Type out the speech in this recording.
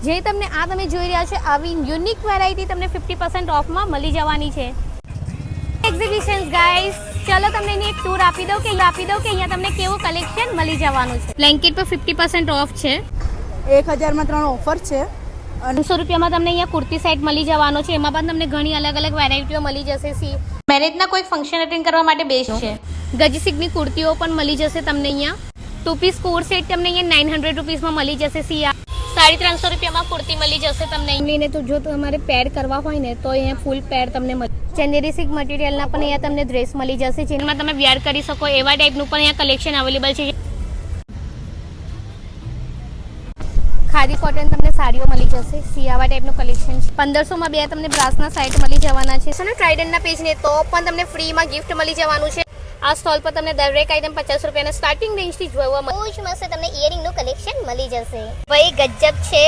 જે તમને તમે જોઈ રહ્યા છો આવી યુનિક વેરાયટી તમને 50% ઓફમાં મળી જવાની છે. એક્ઝિબિશન્સ ગાઈસ, ચલો તમને એની એક ટૂર આપી દઉં કે અહીંયા તમને કેવું કલેક્શન મળી જવાનું છે. બ્લેન્કેટ પર 50% ઓફ છે. 1000 માં 3 ઓફર છે. 200 રૂપિયામાં તમને અહીંયા કુર્તી સેટ મળી જવાનો છે. એમાં પણ તમને ઘણી અલગ અલગ વેરાયટીઓ મળી જશે. મેરેજના કોઈ ફંક્શન અટેન્ડ કરવા માટે બેસ્ટ છે. ગજીસિકની કુર્તીઓ પણ મળી જશે તમને અહીંયા. 2 પીસ કોટ સેટ તમને અહીંયા 900 રૂપીસમાં મળી જશે. 350 રૂપિયામાં કુર્તી મળી જશે તમને. લઈને તો જો તમારે પેર કરવા હોય ને તો અહીંયા ફૂલ પેર તમને મળે. ચંદેરી સિલ્ક મટીરિયલના પણ અહીંયા તમને ડ્રેસ મળી જશે, જેમાં તમે વેર કરી શકો એવા ટાઈપનું પણ અહીંયા કલેક્શન અવેલેબલ છે. ખાદી કોટન તમને સાડીઓ મળી જશે. આવા ટાઈપનું કલેક્શન છે. 1500 માં 2 તમને બ્રાસના સેટ મળી જવાના છે. ટ્રાઇડન્ટના પેજને તો પણ તમને ફ્રીમાં ગિફ્ટ મળી જવાનું છે. આ સ્ટોલ પર તમને દરેક આઇટમ 50 રૂપિયાના સ્ટાર્ટિંગ રેન્જથી જોવા મળે. બહુ જ મસ્ત તમને ઇયરિંગનું કલેક્શન મળી જશે. ભાઈ ગજબ છે.